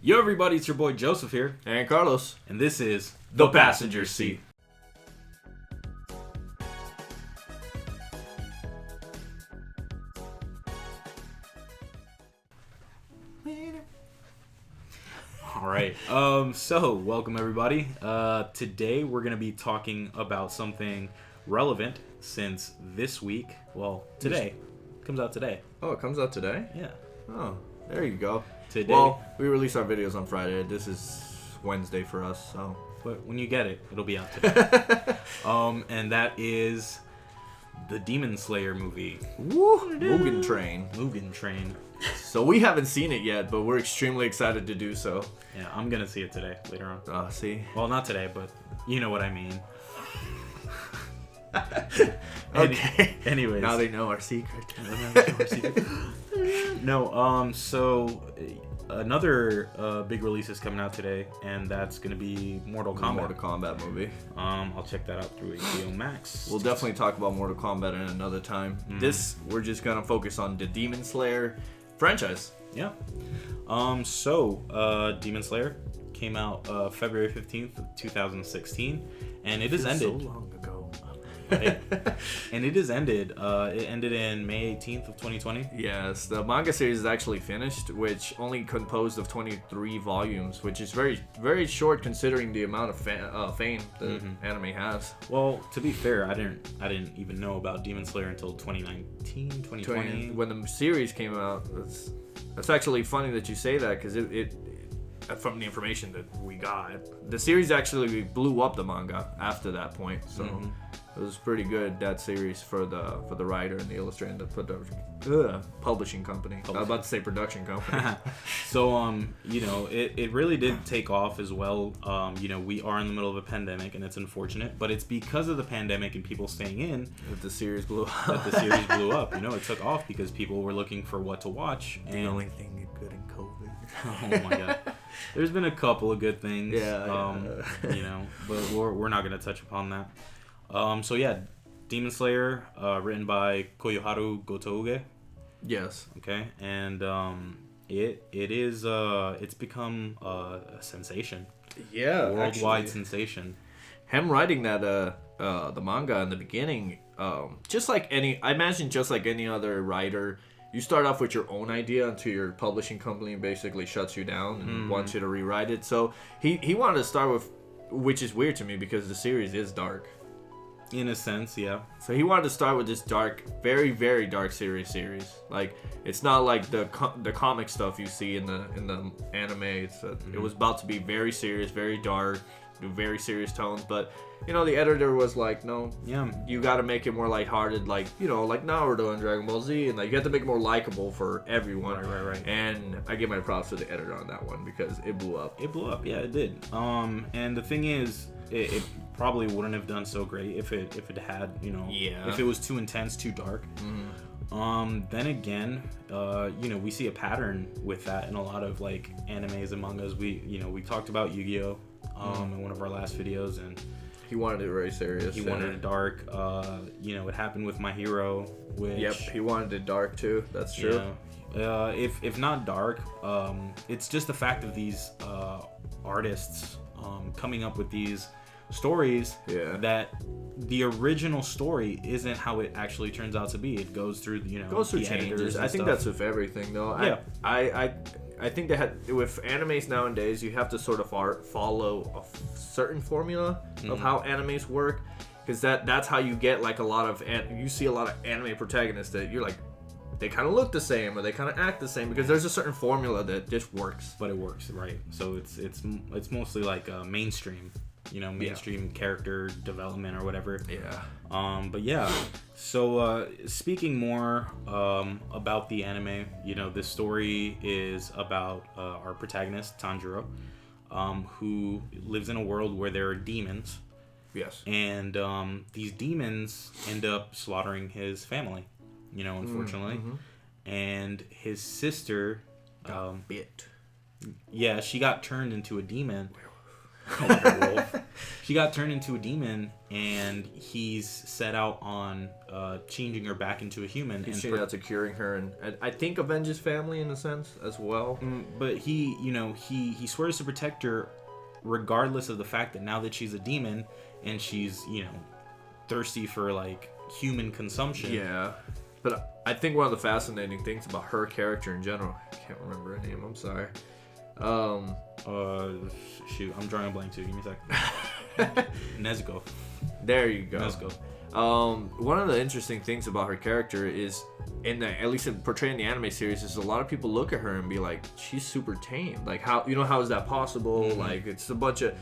Yo, everybody, it's your boy Joseph here. And Carlos. And this is The Passenger Seat. All right. So, welcome, everybody. Today, we're going to be talking about something relevant since this week. Well, today. Comes out today. Oh, it comes out today? Yeah. Oh, there you go. Today. Well, we release our videos on Friday. This is Wednesday for us, so. But when you get it, it'll be out today. And that is the Demon Slayer movie. Woo! Mugen Train. Mugen Train. So we haven't seen it yet, but we're extremely excited to do so. Yeah, I'm gonna see it today, later on. See? Well, not today, but you know what I mean. Okay. Anyways. Now they know our secret. No, so another big release is coming out today, and that's going to be Mortal Kombat. Mortal Kombat movie. I'll check that out through HBO Max. We'll definitely talk about Mortal Kombat in another time. This, we're just going to focus on the Demon Slayer franchise. Yeah. Demon Slayer came out February 15th, 2016, and it has ended. So long ago. Right? And it has ended. It ended in May 18th of 2020. Yes, the manga series is actually finished, which only composed of 23 volumes, which is very, very short considering the amount of fame the anime has. Well, to be fair, I didn't even know about Demon Slayer until 2019, 2020. When the series came out. That's actually funny that you say that, because it from the information that we got, the series actually blew up the manga after that point. So. It was pretty good, that series, for the writer and the illustrator and the publishing company. I was about to say production company. So, it really did take off as well. We are in the middle of a pandemic, and it's unfortunate, but it's because of the pandemic and people staying in that the series blew up. It took off because people were looking for what to watch. The only thing good in COVID. Oh my god. There's been a couple of good things. Yeah. But we're not going to touch upon that. Demon Slayer, written by Koyoharu Gotouge. Yes. Okay, and it's become a sensation. Yeah, worldwide sensation. Him writing that the manga in the beginning, I imagine just like any other writer, you start off with your own idea until your publishing company basically shuts you down and wants you to rewrite it. So he wanted to start with, which is weird to me because the series is dark. In a sense, yeah. So he wanted to start with this dark, very, very dark series. Like, it's not like the comic stuff you see in the anime. It was about to be very serious, very dark, very serious tones. But the editor was like, no, you got to make it more lighthearted, like Naruto and Dragon Ball Z, and you have to make it more likable for everyone. Right. And I give my props to the editor on that one because it blew up. Yeah, it did. And the thing is, it probably wouldn't have done so great if it had, if it was too intense, too dark. Then again, we see a pattern with that in a lot of like animes and mangas. We talked about Yu-Gi-Oh! In one of our last videos, and he wanted it very serious. He wanted it dark. It happened with My Hero, which... Yep, he wanted it dark too. That's true. If not dark, it's just the fact of these artists coming up with these stories that the original story isn't how it actually turns out to be. It goes through the changes. I think that's with everything though. Yeah. I think with animes nowadays, you have to sort of follow a certain formula of how animes work, because that's how you get like a lot of you see a lot of anime protagonists that you're like, they kind of look the same or they kind of act the same because there's a certain formula that just works. But it works, right? So it's mostly like mainstream. Mainstream character development or whatever. Yeah. So speaking more about the anime, this story is about our protagonist, Tanjiro, who lives in a world where there are demons. Yes. And these demons end up slaughtering his family, unfortunately. And his sister... got bit. Yeah, she got turned into a demon. a werewolf. She got turned into a demon, and he's set out on changing her back into a human. He's changing out to curing her, and I think avenge his family in a sense as well. But he swears to protect her, regardless of the fact that now that she's a demon and she's thirsty for like human consumption. Yeah, but I think one of the fascinating things about her character in general, I can't remember her name. I'm sorry. Shoot, I'm drawing a blank too. Give me a second. Nezuko. There you go. Nezuko. One of the interesting things about her character is, at least portraying the anime series, is a lot of people look at her and be like, she's super tame. Like, how is that possible? Mm-hmm. Like, it's a bunch of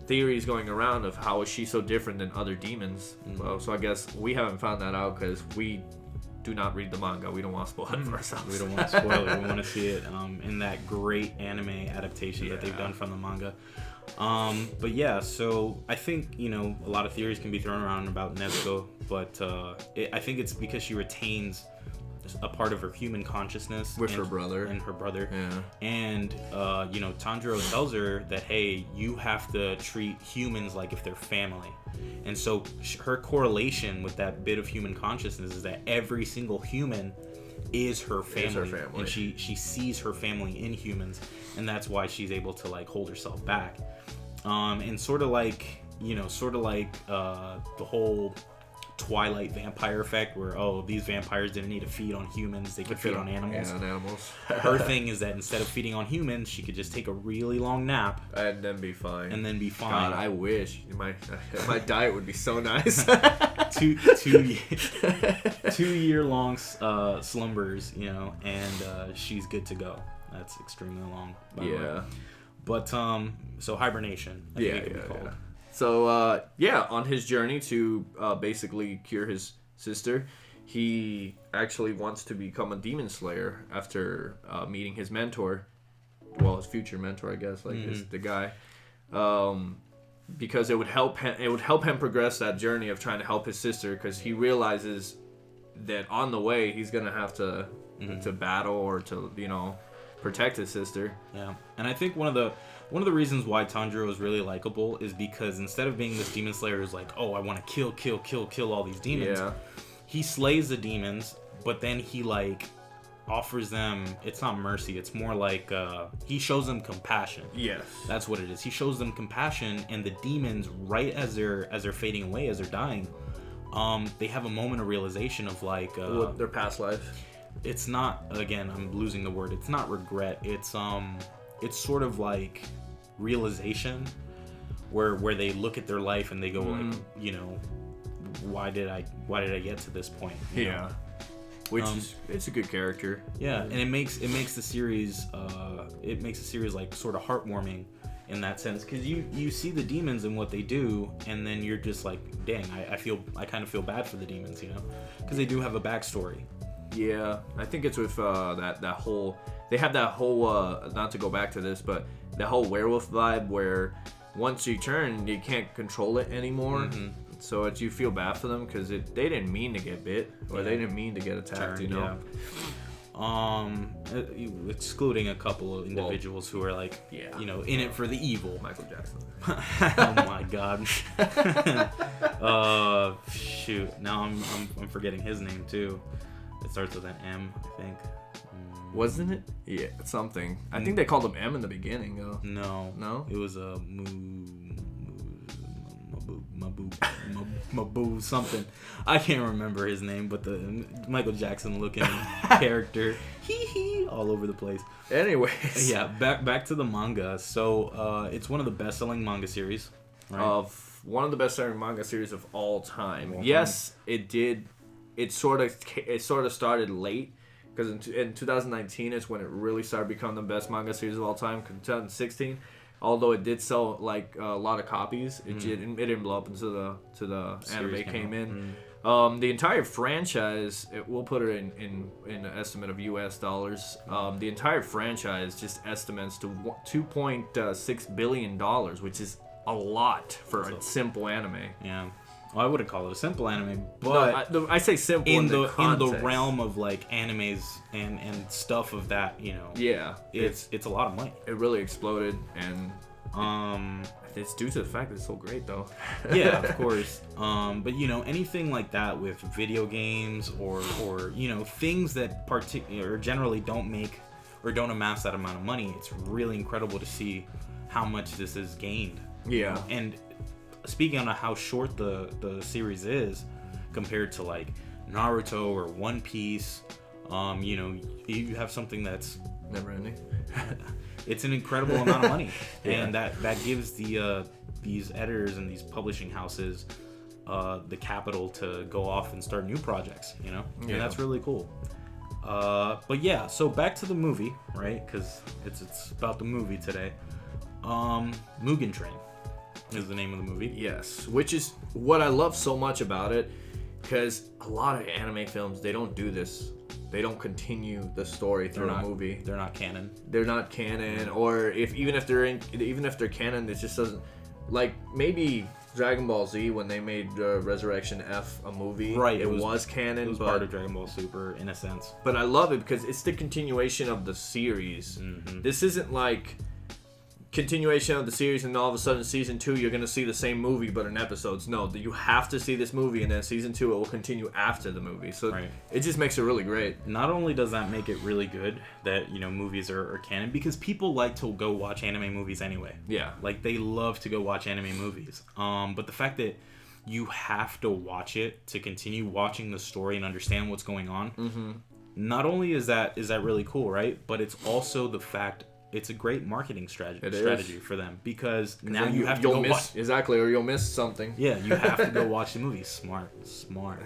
theories going around of how is she so different than other demons. Mm-hmm. So I guess we haven't found that out because we do not read the manga. We don't want to spoil it for ourselves. We don't want to spoil it. We want to see it in that great anime adaptation that they've done from the manga. But yeah, so I think a lot of theories can be thrown around about Nezuko, but I think it's because she retains a part of her human consciousness with her brother. Yeah. And Tanjiro tells her that, hey, you have to treat humans like if they're family. And so her correlation with that bit of human consciousness is that every single human is her family. And she sees her family in humans, and that's why she's able to like hold herself back. And sort of like the whole Twilight vampire effect, where these vampires didn't need to feed on humans, they could feed on animals. Yeah, on animals. Her thing is that instead of feeding on humans, she could just take a really long nap and then be fine. God, I wish my diet would be so nice. 2-year long slumbers, and she's good to go. That's extremely long. By the way. But so hibernation. I think it could be called. Yeah. So, on his journey to basically cure his sister, he actually wants to become a demon slayer after meeting his mentor. Well, his future mentor, I guess, the guy. Because it would help him progress that journey of trying to help his sister, because he realizes that on the way he's going to have to battle or to, protect his sister. Yeah. And I think one of the reasons why Tanjiro is really likable is because instead of being this demon slayer who's like, oh, I want to kill all these demons, he slays the demons, but then he like offers them, it's not mercy, it's more like he shows them compassion. Yes. That's what it is. He shows them compassion, and the demons, right as they're fading away, as they're dying, they have a moment of realization of like their past life. It's not, again, I'm losing the word. It's not regret. It's sort of like realization, where they look at their life and they go like, why did I get to this point? You know? Which is, it's a good character. Yeah, and it makes the series like sort of heartwarming in that sense, because you see the demons and what they do, and then you're just like, dang, I kind of feel bad for the demons, because they do have a backstory. Yeah, I think it's with that whole, they have that whole not to go back to this, but that whole werewolf vibe where once you turn, you can't control it anymore. Mm-hmm. So you feel bad for them because they didn't mean to get bit, or they didn't mean to get attacked. Excluding a couple of individuals who are like, in it for the evil. Michael Jackson. Oh my God. Shoot. Now I'm forgetting his name too. It starts with an M, I think. Wasn't it? Yeah, something. I think they called him M in the beginning, though. No. It was a Mabu something. I can't remember his name, but the Michael Jackson looking character, all over the place. Anyways, yeah, back to the manga. So it's one of the best-selling manga series, right? One of the best-selling manga series of all time. Yes, it did. It sort of started late, because in 2019 is when it really started becoming the best manga series of all time. 2016, although it did sell like a lot of copies, it didn't blow up until the anime came in. The entire franchise, we'll put it in an estimate of US dollars. The entire franchise just estimates to $2.6 billion, which is a lot for a simple anime. Yeah. Well, I wouldn't call it a simple anime, but no, I say simple in the realm of like animes and stuff of that, Yeah, it's a lot of money. It really exploded, and It's due to the fact that it's so great, though. Yeah, of course. But anything like that with video games or things that generally don't make or don't amass that amount of money, it's really incredible to see how much this has gained. Yeah. And speaking on how short the series is compared to like Naruto or One Piece, you have something that's never ending. It's an incredible amount of money, and that gives these editors and these publishing houses the capital to go off and start new projects, and that's really cool. But yeah, so back to the movie, right? Because it's about the movie today. Mugen Train is the name of the movie. Yes, which is what I love so much about it, because a lot of anime films, they don't do this. They don't continue the story through a movie. They're not canon. They're not canon, or even if they're canon, it just doesn't. Like maybe Dragon Ball Z, when they made Resurrection F a movie, right? It was canon. It was part of Dragon Ball Super in a sense. But I love it because it's the continuation of the series. Mm-hmm. This isn't like continuation of the series and all of a sudden season 2 you're going to see the same movie but in episodes. No, you have to see this movie, and then season 2 it will continue after the movie. So It just makes it really great. Not only does that make it really good that movies are canon, because people like to go watch anime movies anyway. Yeah, like they love to go watch anime movies. But the fact that you have to watch it to continue watching the story and understand what's going on, not only is that really cool, right? But it's also the fact it's a great marketing strategy for them, because now you have to go watch. Exactly, or you'll miss something. Yeah, you have to go watch the movie. Smart.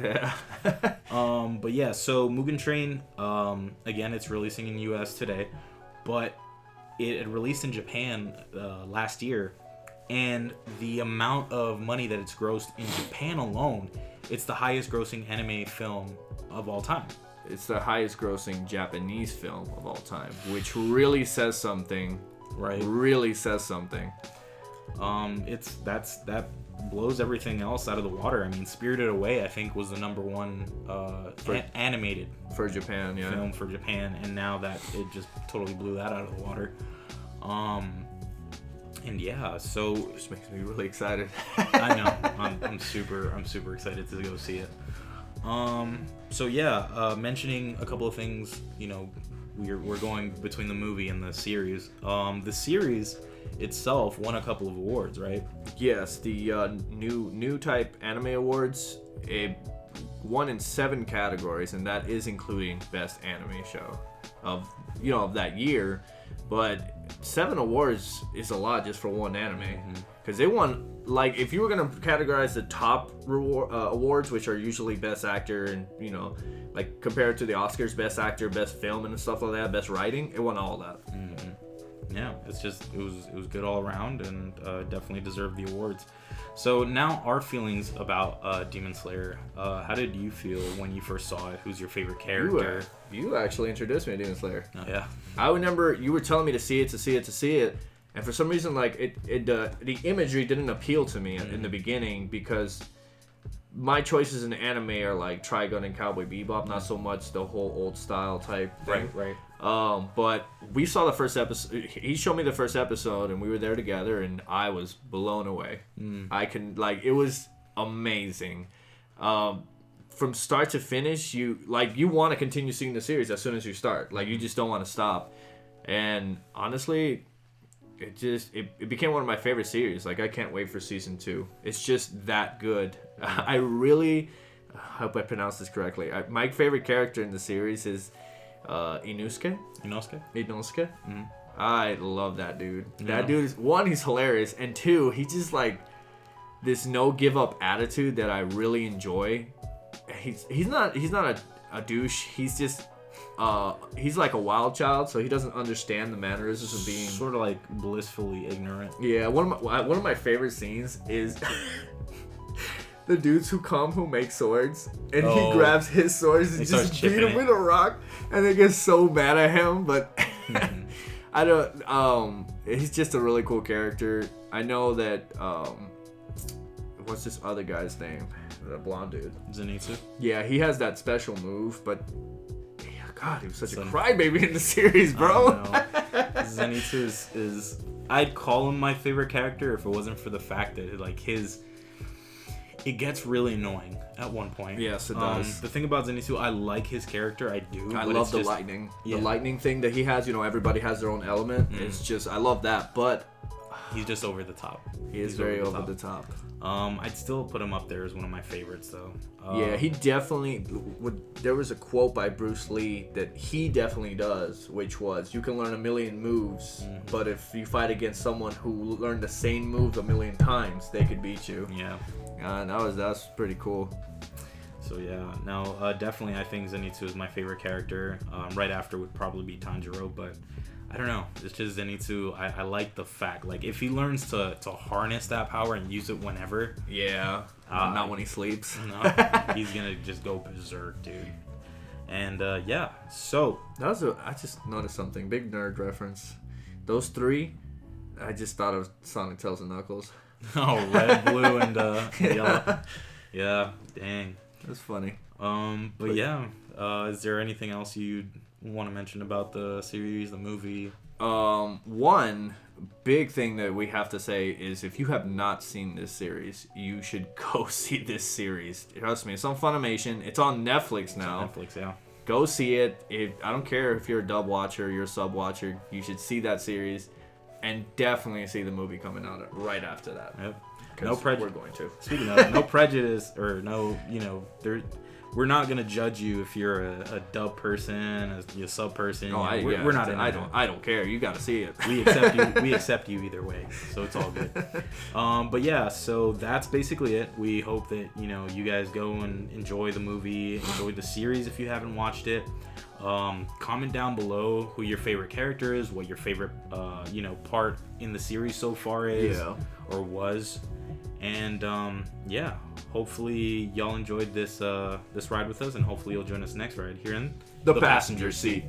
Yeah. But yeah, so Mugen Train, again, it's releasing in the US today, but it released in Japan last year, and the amount of money that it's grossed in Japan alone, it's the highest grossing anime film of all time. It's the highest grossing Japanese film of all time, which really says something. Right. Really says something. That blows everything else out of the water. I mean, Spirited Away, I think, was the number one animated for Japan, film for Japan, and now that it just totally blew that out of the water. And yeah, so it just makes me really excited. I know. I'm super excited to go see it. So yeah, mentioning a couple of things, we're going between the movie and the series. The series itself won a couple of awards, right? Yes, the new type anime awards. It won in 7 categories, and that is including best anime show of that year. But 7 awards is a lot just for one anime, because they won. Like, if you were gonna categorize the top awards, which are usually best actor and like compared to the Oscars, best actor, best film, and stuff like that, best writing, it won all that. Yeah, it was good all around, and definitely deserved the awards. So now our feelings about Demon Slayer. How did you feel when you first saw it? Who's your favorite character? You actually introduced me to Demon Slayer. Oh yeah. I remember you were telling me to see it. And for some reason, like the imagery didn't appeal to me in the beginning, because my choices in anime are like Trigun and Cowboy Bebop, not so much the whole old style type thing. Right. But we saw the first episode. He showed me the first episode, and we were there together, and I was blown away. It was amazing. From start to finish, you want to continue seeing the series as soon as you start. Like, you just don't want to stop. And honestly, it became one of my favorite series. Like, I can't wait for season 2. It's just that good. I really hope I pronounced this correctly. My favorite character in the series is Inosuke. Mm-hmm. I love that dude. That dude is, 1, he's hilarious, and 2, he just like this no give up attitude that I really enjoy. He's not a douche. He's just he's like a wild child, so he doesn't understand the mannerisms of being sort of like blissfully ignorant. Yeah, one of my favorite scenes is the dudes who make swords, and he grabs his swords and just beat him with a rock, and they get so mad at him. But I don't. He's just a really cool character. I know that. What's this other guy's name? The blonde dude. Zenitsu. Yeah, he has that special move, but God, he was such a crybaby in the series, bro. Zenitsu is I'd call him my favorite character if it wasn't for the fact that like it gets really annoying at one point. Yes, it does. The thing about Zenitsu, I like his character. I do. I love the lightning. Yeah. The lightning thing that he has, everybody has their own element. It's just, I love that, but he's just over the top. He's very over the top. I'd still put him up there as one of my favorites, though. Yeah, he definitely there was a quote by Bruce Lee that he definitely does, which was, you can learn a million moves, but if you fight against someone who learned the same move a million times, they could beat you. Yeah. That's pretty cool. So yeah, no, definitely I think Zenitsu is my favorite character. Right after would probably be Tanjiro, but I don't know. It's just Zenitsu. I like the fact, like, if he learns to harness that power and use it whenever. Yeah. Not when he sleeps. No, he's gonna just go berserk, dude. And yeah, so I just noticed something. Big nerd reference. Those three, I just thought of Sonic, Tails, and Knuckles. Oh, red, blue, and yellow. Yeah, dang. That's funny. But yeah, is there anything else you'd want to mention about the series, the movie? One big thing that we have to say is, if you have not seen this series, you should go see this series. Trust me, it's on Funimation. It's on Netflix now. It's on Netflix, yeah. Go see it. I don't care if you're a dub watcher or you're a sub watcher. You should see that series, and definitely see the movie coming out right after that. Yep. No prejudice. We're going to. Speaking of, no prejudice, or no, we're not gonna judge you if you're a dub person, a sub person. We're not. I don't care. You gotta see it. We accept you. We accept you either way, so it's all good. But yeah, so that's basically it. We hope that you guys go and enjoy the movie, enjoy the series if you haven't watched it. Comment down below who your favorite character is, what your favorite part in the series so far is, or was. And yeah, hopefully y'all enjoyed this ride with us, and hopefully you'll join us next ride here in the passenger seat.